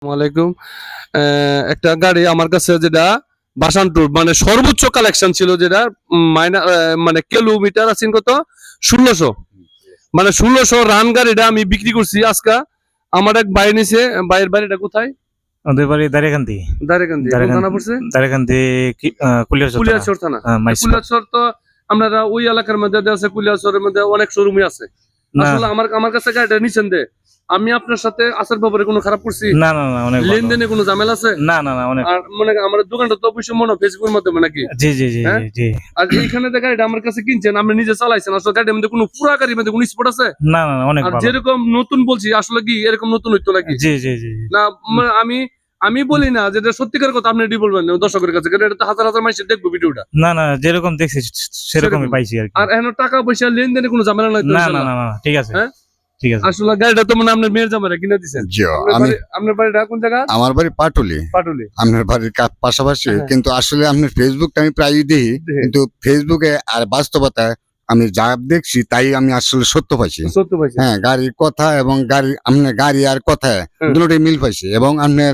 ওয়ালাইকুম। একটা গাড়ি আমার কাছে যেটা ভাষানটুর মানে সর্বোচ্চ কালেকশন ছিল, যেটা মানে কিলোমিটার আছেন কত 1600, মানে 1600 রান গাড়িটা আমি বিক্রি করছি আজকে। আমার এক ভাই নিছে, ভাইয়ের বাড়িটা কোথায়? ওদের বাড়ি দারিয়াকান্দি। দারেকান্দি কোন থানা পড়ছে? দারিয়াকান্দি কুলিয়ারচর থানা। কুলিয়ারচর তো আপনারা ওই এলাকার মধ্যে আছে, কুলিয়ারচরের মধ্যে অনেক শোরুমই আছে। আসলে আমার কাছে গাড়িটা নিছেন দে, আমি আপনার সাথে আসার ব্যাপারে কোনো খারাপ করছি? না না না, অনেক লেনদেনে কোনো ঝামেলা আছে? না না না, অনেক। আর মনে আমার দোকানটা তো অবশ্যই মনে ফেসবুকের মাধ্যমে নাকি? জি জি জি জি। আর এইখানে যে গাড়িটা আমার কাছে কিনছেন, আপনি নিজে চালাইছেন, আসলে গাড়ির মধ্যে কোনো পুরা গাড়ির মধ্যে কোনো স্পট আছে? না না, অনেক আর ভালো। যেরকম নতুন বলছি আসলে কি এরকম নতুন হইতো নাকি? জি জি জি। না আমি বলি না যেটা সত্যিকার কথা, আপনি এটি বলবেন দর্শকের কাছে, কারণ এটা তো হাজার হাজার মানুষ দেখবো ভিডিওটা। না না, যেরকম দেখছি সেরকমই পাইছি আর কি। আর এখন টাকা পয়সা লেনদেনে কোনো ঝামেলা নাই তো? না না না না, ঠিক আছে। হ্যাঁ ঠিক আছে। আসলে গাড়িটা তো মানে আপনার মেয়ের জামাইরা কিনে দিছেন? আপনার বাড়িটা কোন জায়গা? আমার বাড়ি পাটুলি। পাটুলি। আপনার বাড়ির পাশাপাশি, কিন্তু আসলে আপনার ফেসবুকটা আমি প্রায়ই দেখি, কিন্তু ফেসবুকে আর বাস্তবতায় আমি যা দেখছি তাই আমি আসলে সত্য পাইছি। সত্য পাইছি। হ্যাঁ, গাড়ির কথা এবং আপনার গাড়ি আর কথায় দুটোই মিল পাইছি, এবং আপনার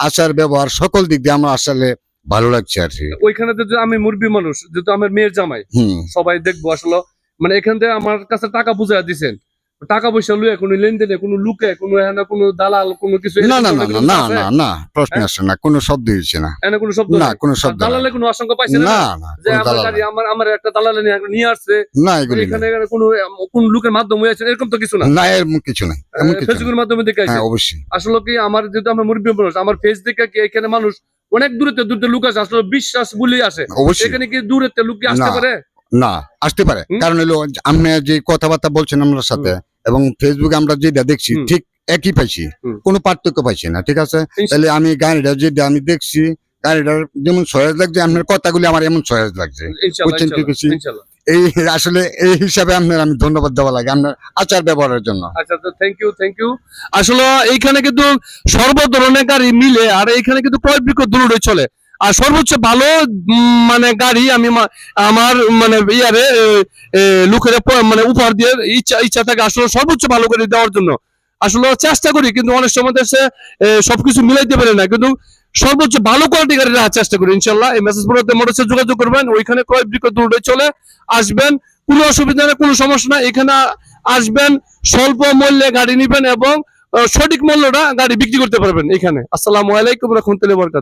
আচার ব্যবহার সকল দিক দিয়ে আমার আসলে ভালো লাগছে আর কি। ওইখানে তো আমি মুরবি মানুষ, যেহেতু আমার মেয়ের জামাই, সবাই দেখবো আসলে, মানে এখান থেকে আমার কাছে টাকা বুঝাই দিছেন, টাকা পয়সা লুয়ে কোনো লেনদেনে কোনো লুকে কোনো দালাল কোনো কিছু না না না না না না না, প্রশ্ন আসে না, কোনো শব্দ হচ্ছে না, কোনো শব্দ না, কোনো শব্দ দালালে কোনো আশঙ্কা পাইছেন না না, যে আমার গাড়ি আমার একটা দালালে নিয়ে আসছে না, এগুলো এখানে কোন লোকের মাধ্যমে হয়েছে এরকম তো কিছু না? না, এর কিছু নাই, এমন কিছু ফেসবুকের মাধ্যমে দেখে আসছে। হ্যাঁ অবশ্যই। আসলে কি আমার যেহেতু আমার মুরব্বী মানুষ, আমার ফেস দেখে কি এখানে মানুষ অনেক দূরে লোক আসে, আসলে বিশ্বাস বলেই আসে। অবশ্যই। এখানে কি দূরে লোক কি আসতে পারে? না, আসতে পারে, কারণ হলো আপনি যে কথাবার্তা বলছেন আমার সাথে এবং ফেসবুকে আমরা যেটা দেখছি ঠিক একই পাইছি, কোনো পার্থক্য পাইছি না, ঠিক আছে? তাহলে আমি গাড়িটা যেটা আমি দেখছি, গাড়িটার যেমন সহজ লাগছে, আপনার কথাগুলি আমার এমন সহজ লাগছে, বুঝছেন কি কিছু? এই আসলে এই হিসাবে আপনার আমি ধন্যবাদ দেওয়া লাগে আপনার আচার ব্যবহারের জন্য। আচ্ছা, থ্যাংক ইউ। আসলে এইখানে কিন্তু সর্ব ধরনের গাড়ি মিলে, আর এইখানে কিন্তু ক্রয় বিক্রয় দুটোই চলে। আর সর্বোচ্চ ভালো মানে গাড়ি আমি আমার মানে ইয়ারে লোকের মানে উপহার দিয়ে ইচ্ছা থাকে আসলে সর্বোচ্চ ভালো গাড়ি দেওয়ার জন্য। আসলে চেষ্টা করি, কিন্তু অনেক সময় দেশে সবকিছু মিলাইতে পারে না, কিন্তু সর্বোচ্চ ভালো কোয়ালিটি গাড়ি রাখার চেষ্টা করি ইনশাল্লাহ। এই মেসেজ বোর্ডে মোটরসে যোগাযোগ করবেন, ওইখানে ক্রয় বিক্রয় দুটোই চলে। আসবেন, কোনো অসুবিধা নেই, কোনো সমস্যা নাই। এখানে আসবেন, স্বল্প মূল্যে গাড়ি নিবেন এবং সঠিক মূল্যটা গাড়ি বিক্রি করতে পারবেন এখানে। আসসালামু আলাইকুম ওয়া রাহমাতুল্লাহি ওয়া বারাকাতুহু।